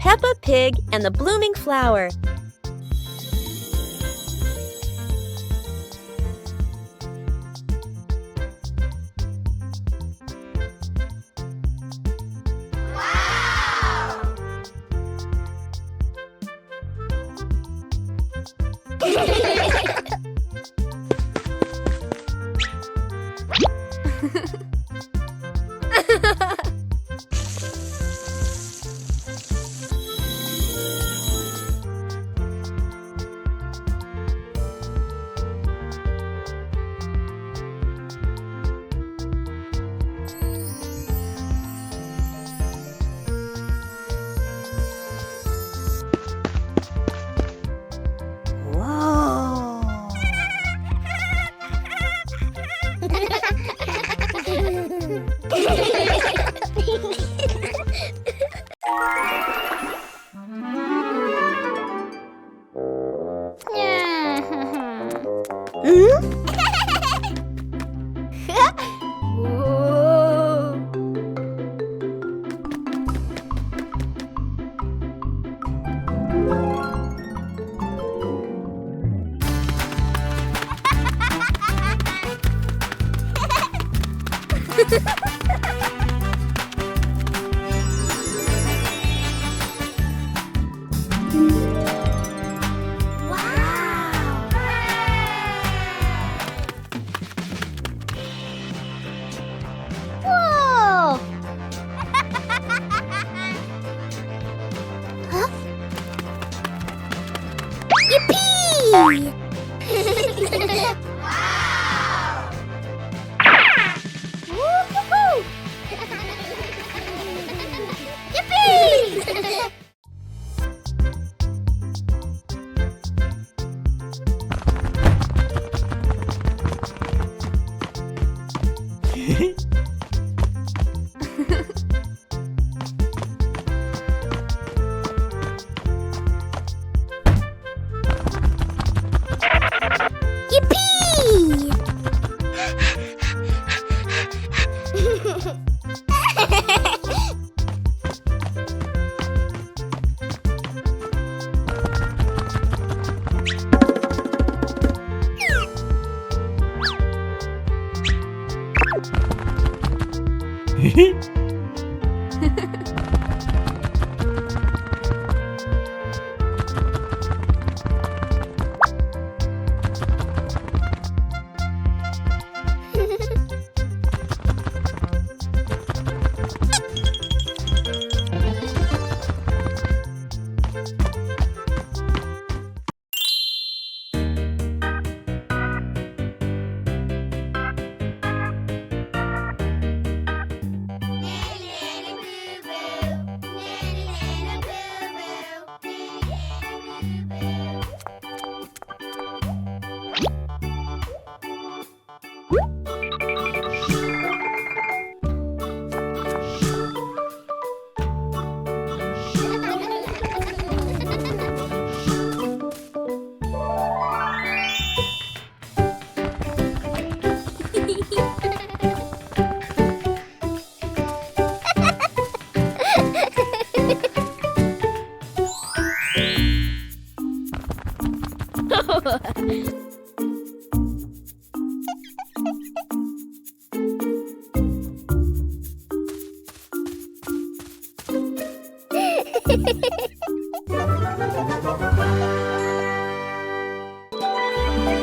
Peppa Pig and the Blooming Flower.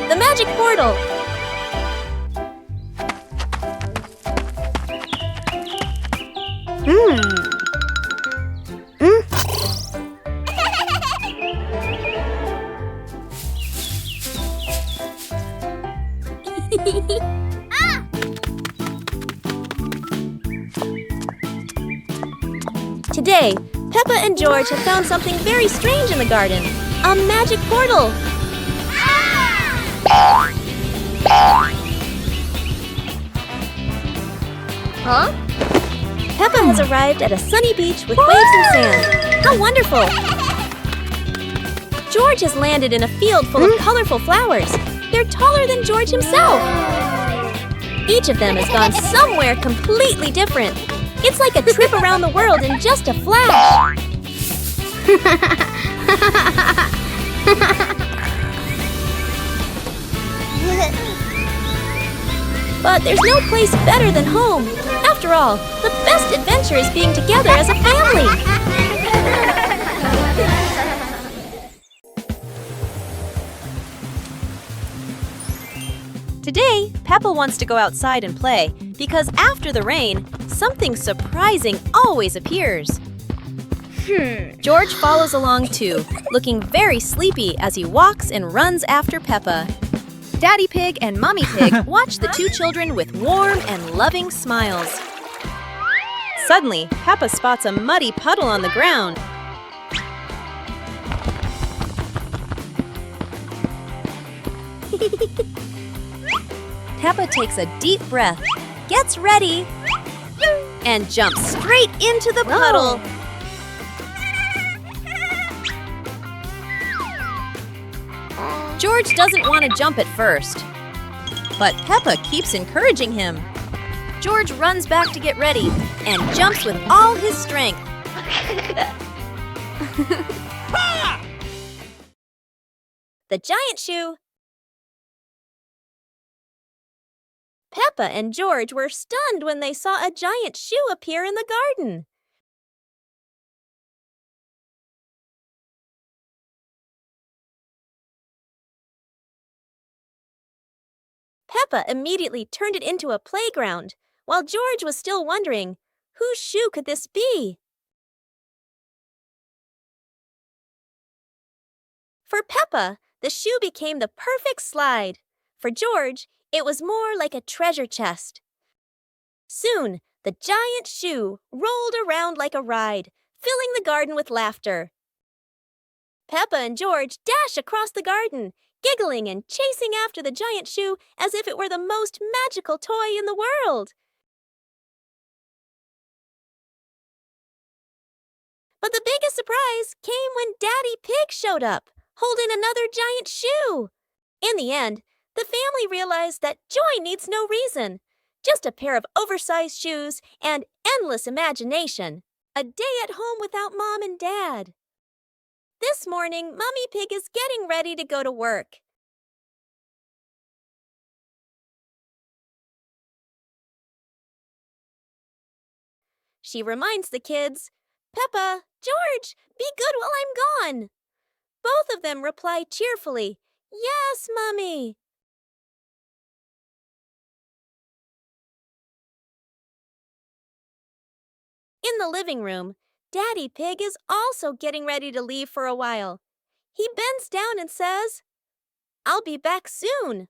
The magic portal! Today, Peppa and George have found something very strange in the garden. A magic portal! Huh? Peppa has arrived at a sunny beach with waves and sand. How wonderful! George has landed in a field full of colorful flowers. They're taller than George himself. Each of them has gone somewhere completely different. It's like a trip around the world in just a flash. But there's no place better than home. After all, the best adventure is being together as a family. Today, Peppa wants to go outside and play because after the rain, something surprising always appears. George follows along too, looking very sleepy as he walks and runs after Peppa. Daddy Pig and Mommy Pig watch the two children with warm and loving smiles. Suddenly, Peppa spots a muddy puddle on the ground. Peppa takes a deep breath, gets ready, and jumps straight into the puddle. George doesn't want to jump at first, but Peppa keeps encouraging him. George runs back to get ready and jumps with all his strength. The giant shoe. Peppa and George were stunned when they saw a giant shoe appear in the garden. Peppa immediately turned it into a playground, while George was still wondering, whose shoe could this be? For Peppa, the shoe became the perfect slide. For George, it was more like a treasure chest. Soon, the giant shoe rolled around like a ride, filling the garden with laughter. Peppa and George dash across the garden, giggling and chasing after the giant shoe as if it were the most magical toy in the world. But the biggest surprise came when Daddy Pig showed up, holding another giant shoe. In the end, the family realized that joy needs no reason, just a pair of oversized shoes and endless imagination. A day at home without Mom and Dad. This morning, Mummy Pig is getting ready to go to work. She reminds the kids, "Peppa, George, be good while I'm gone." Both of them reply cheerfully, "Yes, Mummy." In the living room, Daddy Pig is also getting ready to leave for a while. He bends down and says, "I'll be back soon."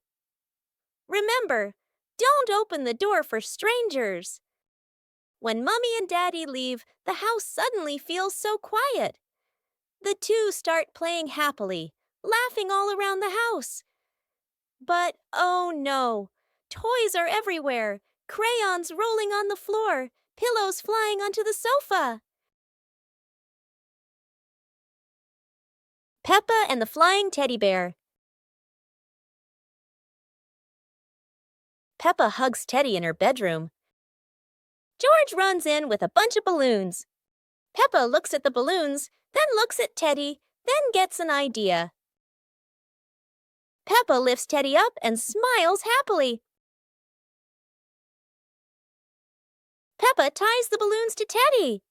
Remember, don't open the door for strangers. When Mummy and Daddy leave, the house suddenly feels so quiet. The two start playing happily, laughing all around the house. But oh no, toys are everywhere, crayons rolling on the floor, pillows flying onto the sofa. Peppa and the Flying Teddy Bear. Peppa hugs Teddy in her bedroom. George runs in with a bunch of balloons. Peppa looks at the balloons, then looks at Teddy, then gets an idea. Peppa lifts Teddy up and smiles happily. Peppa ties the balloons to Teddy.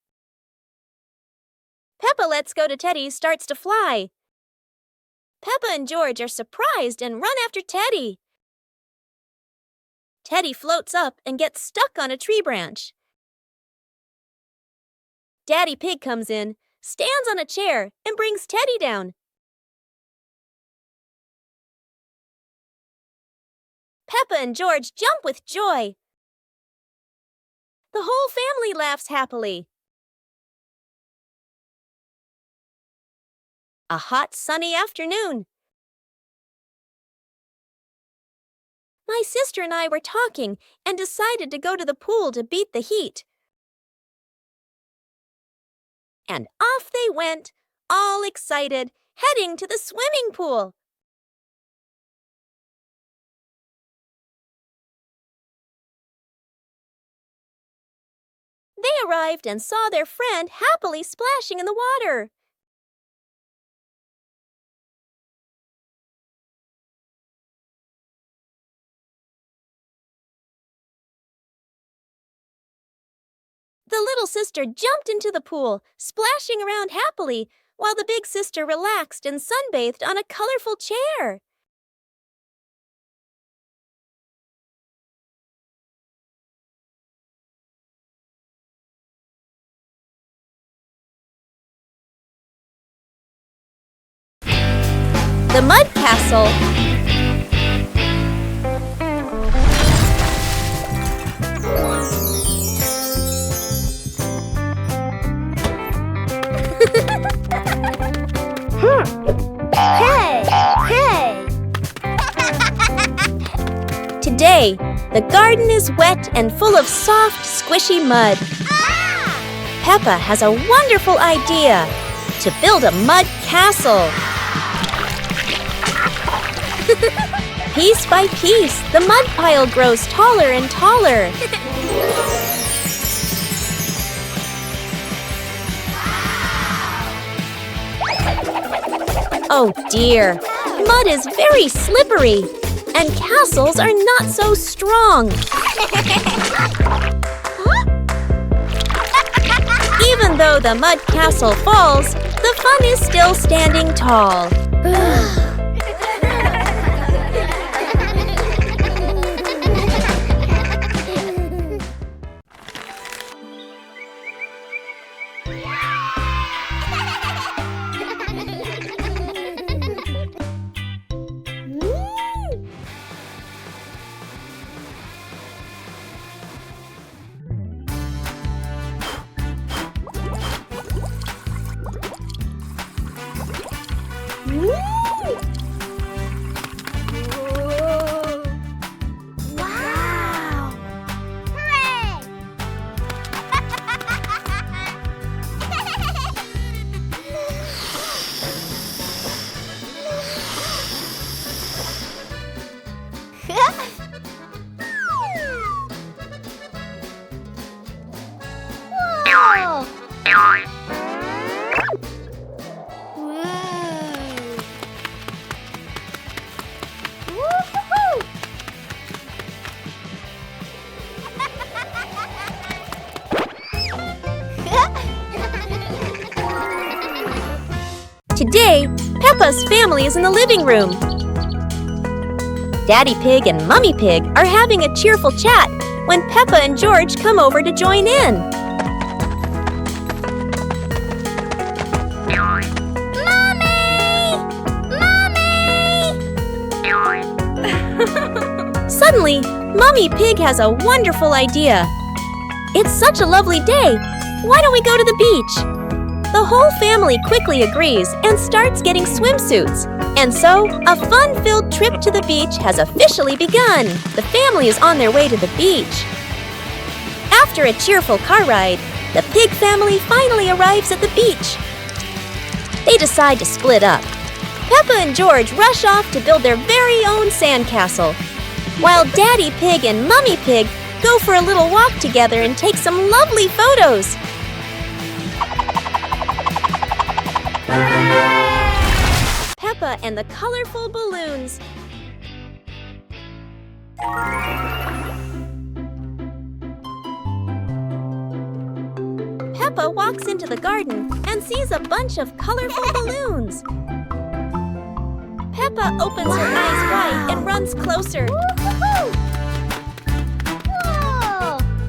Peppa lets go to Teddy, starts to fly. Peppa and George are surprised and run after Teddy. Teddy floats up and gets stuck on a tree branch. Daddy Pig comes in, stands on a chair, and brings Teddy down. Peppa and George jump with joy. The whole family laughs happily. A hot, sunny afternoon. My sister and I were talking and decided to go to the pool to beat the heat. And off they went, all excited, heading to the swimming pool. They arrived and saw their friend happily splashing in the water. The little sister jumped into the pool, splashing around happily, while the big sister relaxed and sunbathed on a colorful chair. The Mud Castle. Today, the garden is wet and full of soft, squishy mud. Peppa has a wonderful idea to build a mud castle. Piece by piece, the mud pile grows taller and taller. Oh dear, mud is very slippery, and castles are not so strong. Even though the mud castle falls, the fun is still standing tall. Today, Peppa's family is in the living room. Daddy Pig and Mummy Pig are having a cheerful chat when Peppa and George come over to join in. Mommy! Mommy! Suddenly, Mummy Pig has a wonderful idea. It's such a lovely day. Why don't we go to the beach? The whole family quickly agrees and starts getting swimsuits. And so, a fun-filled trip to the beach has officially begun. The family is on their way to the beach. After a cheerful car ride, the Pig family finally arrives at the beach. They decide to split up. Peppa and George rush off to build their very own sandcastle, while Daddy Pig and Mummy Pig go for a little walk together and take some lovely photos. Peppa and the colorful balloons. Peppa walks into the garden and sees a bunch of colorful balloons. Peppa opens her eyes wide and runs closer.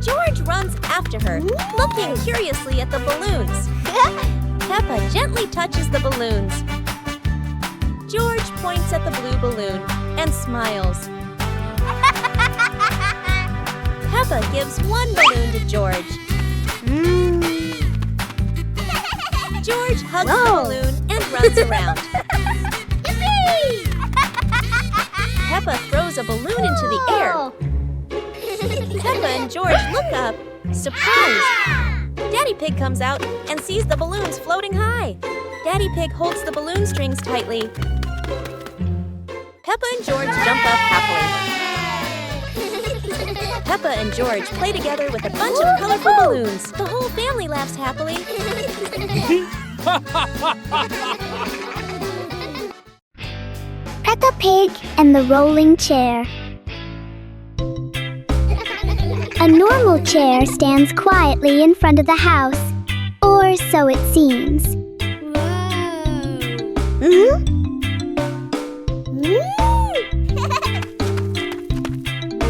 George runs after her, looking curiously at the balloons. Peppa gently touches the balloons. George points at the blue balloon and smiles. Peppa gives one balloon to George. George hugs the balloon and runs around. Peppa throws a balloon into the air. Peppa and George look up, surprised. Daddy Pig comes out and sees the balloons floating high. Daddy Pig holds the balloon strings tightly. Peppa and George jump up happily. Peppa and George play together with a bunch of colorful balloons. The whole family laughs happily. Peppa Pig and the Rolling Chair. A A normal chair stands quietly in front of the house, or so it seems.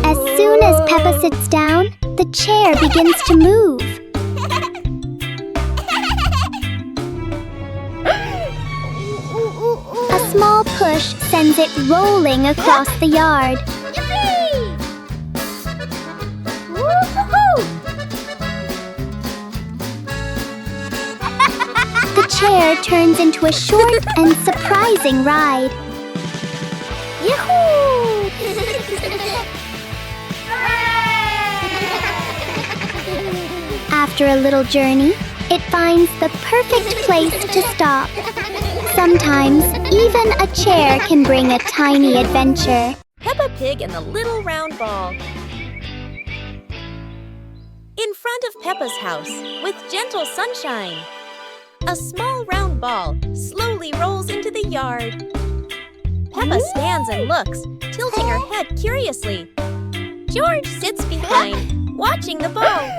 As soon as Peppa sits down, the chair begins to move. A small push sends it rolling across the yard. The chair turns into a short and surprising ride. Yahoo! After a little journey, it finds the perfect place to stop. Sometimes, even a chair can bring a tiny adventure. Peppa Pig and the Little Round Ball. In front of Peppa's house, with gentle sunshine, a small round ball slowly rolls into the yard. Peppa stands and looks, tilting her head curiously. George sits behind, watching the ball.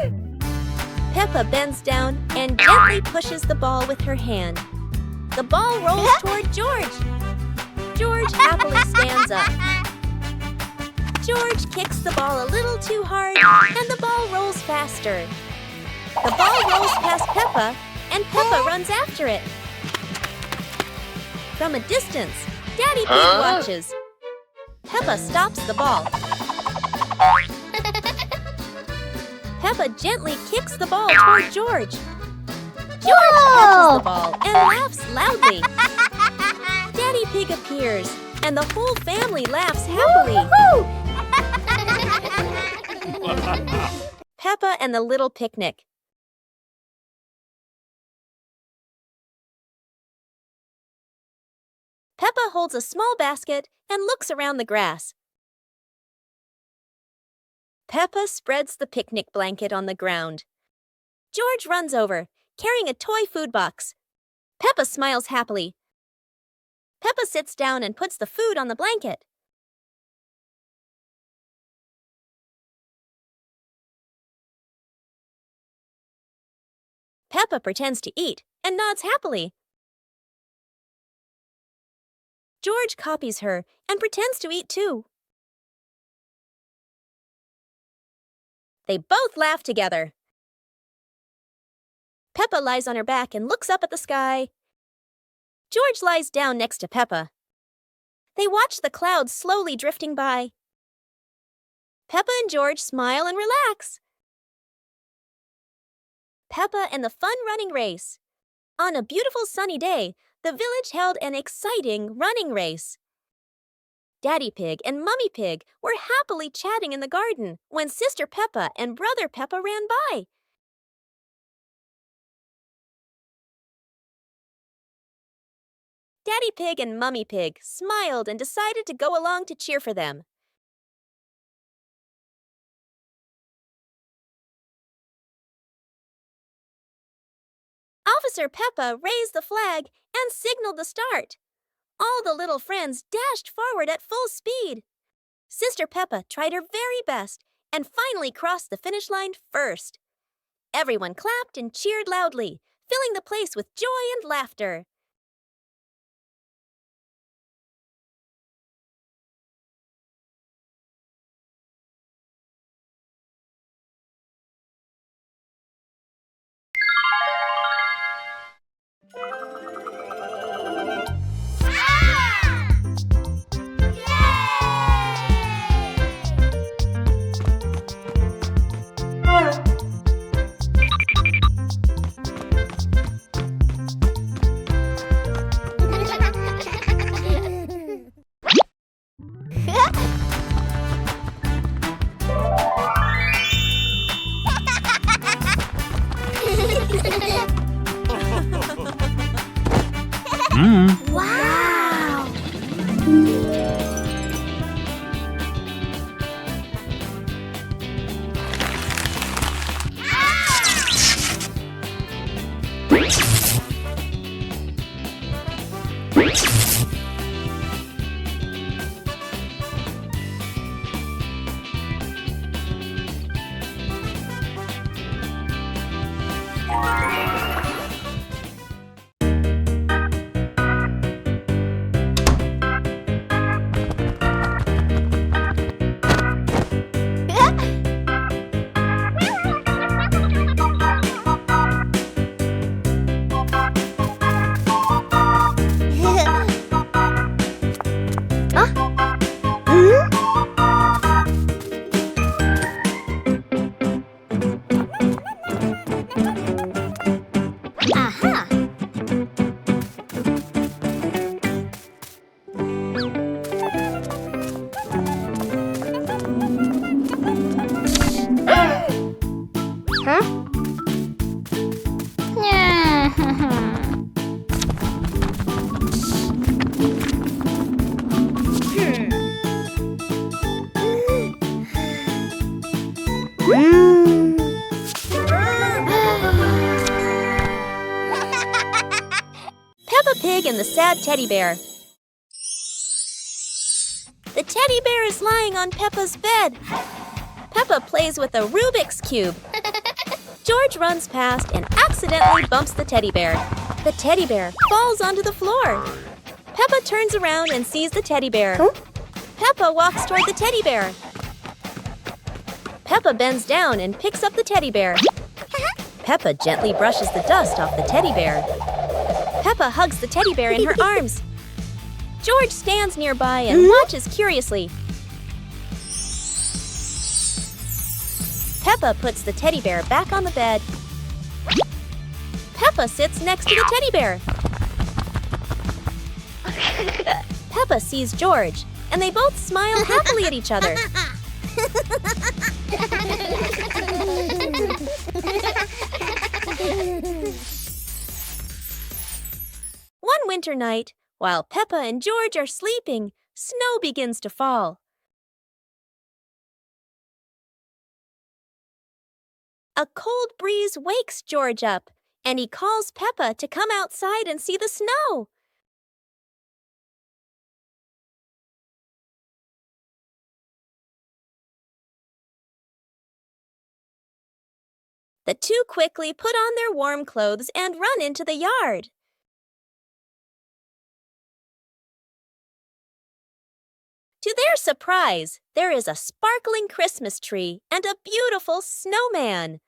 Peppa bends down and gently pushes the ball with her hand. The ball rolls toward George. George happily stands up. George kicks the ball a little too hard, and the ball rolls faster. The ball rolls past Peppa, and Peppa runs after it. From a distance, Daddy Pig watches. Peppa stops the ball. Peppa gently kicks the ball toward George. George catches the ball and laughs loudly. Daddy Pig appears, and the whole family laughs happily. Peppa and the Little Picnic. Peppa holds a small basket and looks around the grass. Peppa spreads the picnic blanket on the ground. George runs over, carrying a toy food box. Peppa smiles happily. Peppa sits down and puts the food on the blanket. Peppa pretends to eat and nods happily. George copies her and pretends to eat too. They both laugh together. Peppa lies on her back and looks up at the sky. George lies down next to Peppa. They watch the clouds slowly drifting by. Peppa and George smile and relax. Peppa and the fun running race. On a beautiful sunny day, the village held an exciting running race. Daddy Pig and Mummy Pig were happily chatting in the garden when Sister Peppa and Brother Peppa ran by. Daddy Pig and Mummy Pig smiled and decided to go along to cheer for them. Officer Peppa raised the flag and signaled the start. All the little friends dashed forward at full speed. Sister Peppa tried her very best and finally crossed the finish line first. Everyone clapped and cheered loudly, filling the place with joy and laughter. Wow! Peppa Pig and the Sad Teddy Bear. The teddy bear is lying on Peppa's bed. Peppa plays with a Rubik's Cube. George runs past and accidentally bumps the teddy bear. The teddy bear falls onto the floor. Peppa turns around and sees the teddy bear. Peppa walks toward the teddy bear. Peppa bends down and picks up the teddy bear. Peppa gently brushes the dust off the teddy bear. Peppa hugs the teddy bear in her arms. George stands nearby and watches curiously. Peppa puts the teddy bear back on the bed. Peppa sits next to the teddy bear. Peppa sees George, and they both smile happily at each other. One winter night, while Peppa and George are sleeping, snow begins to fall. A cold breeze wakes George up, and he calls Peppa to come outside and see the snow. The two quickly put on their warm clothes and run into the yard. To their surprise, there is a sparkling Christmas tree and a beautiful snowman.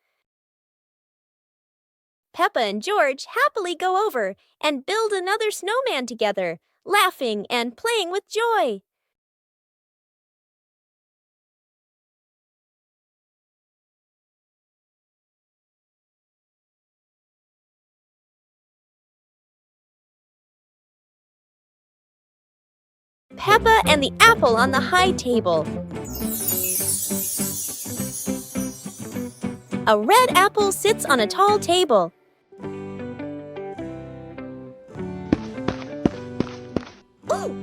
Peppa and George happily go over and build another snowman together, laughing and playing with joy. Peppa and the apple on the high table. A red apple sits on a tall table. Ooh!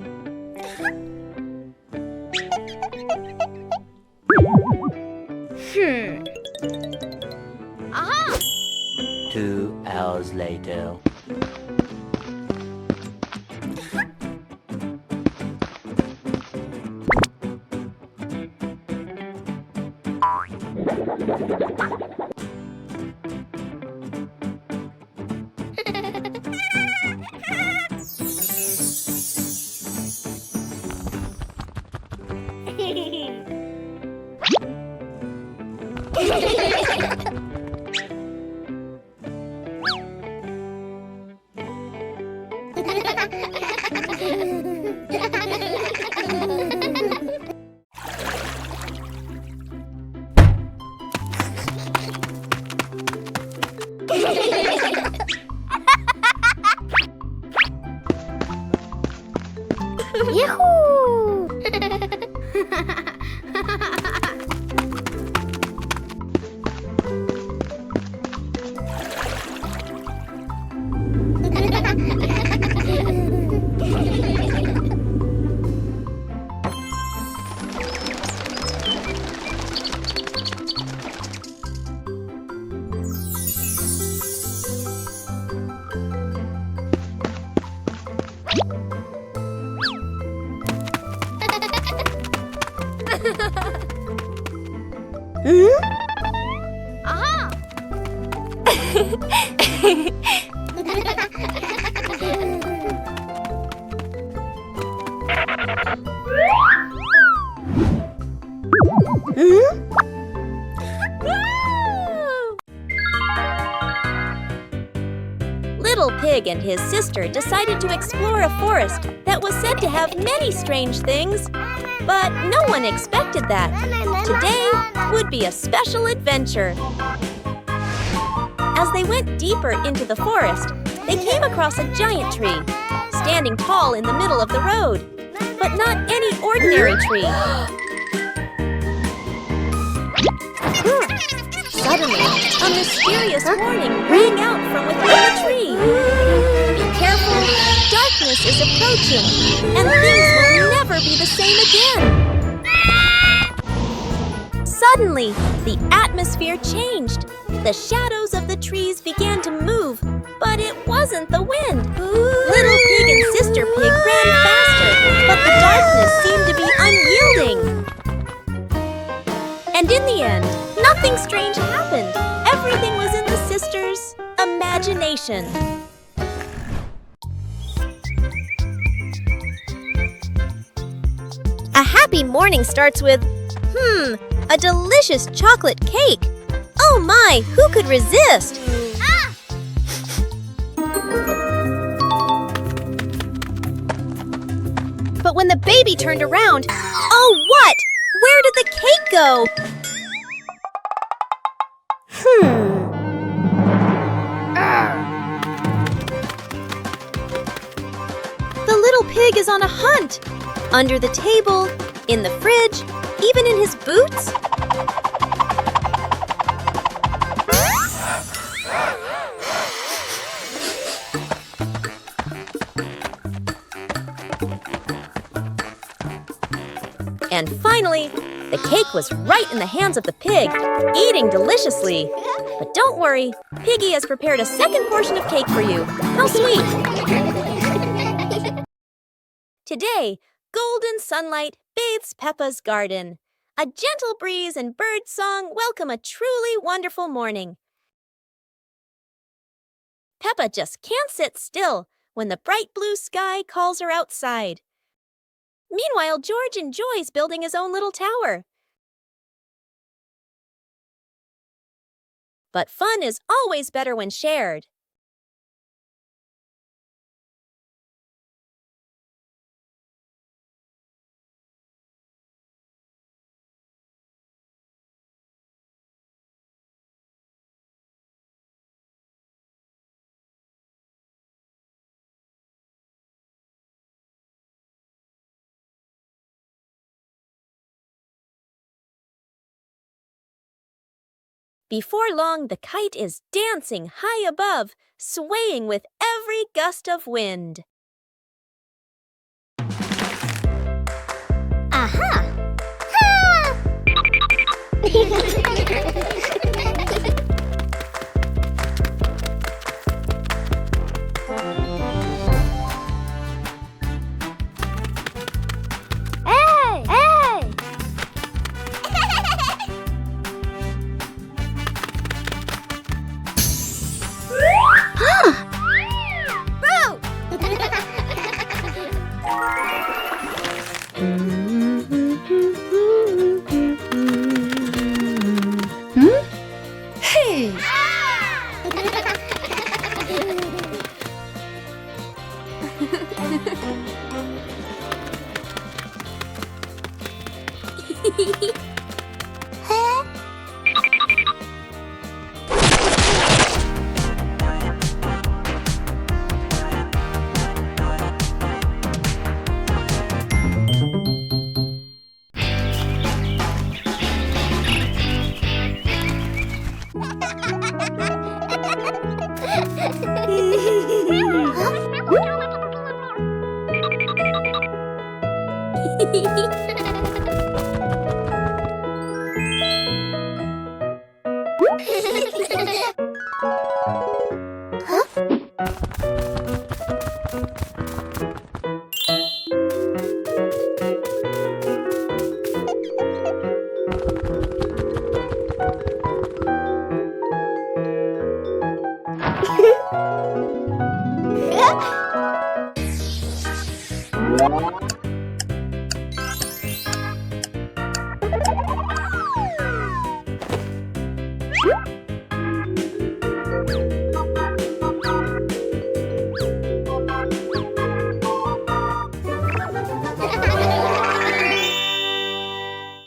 Aha! 2 hours later. Yahoo! Little Pig and his sister decided to explore a forest that was said to have many strange things, but no one expected that. Today would be a special adventure. As they went deeper into the forest, they came across a giant tree, standing tall in the middle of the road. But not any ordinary tree. Suddenly, a mysterious warning rang out from within the tree. Be careful, darkness is approaching, and things will never be the same again. Suddenly, the atmosphere changed. The shadows of the trees began to move, but it wasn't the wind. Little Pig and Sister Pig ran faster, but the darkness seemed to be unyielding. And in the end, nothing strange happened. Everything was in the sisters' imagination. A happy morning starts with, a delicious chocolate cake. Oh my, who could resist? But when the baby turned around, oh what? Where did the cake go? The little pig is on a hunt. Under the table, in the fridge, even in his boots. And finally, the cake was right in the hands of the pig, eating deliciously. But don't worry, Piggy has prepared a second portion of cake for you. How sweet! Today, golden sunlight bathes Peppa's garden. A gentle breeze and bird song welcome a truly wonderful morning. Peppa just can't sit still when the bright blue sky calls her outside. Meanwhile, George enjoys building his own little tower. But fun is always better when shared. Before long, the kite is dancing high above, swaying with every gust of wind. Aha! Hey! Hey! Hey!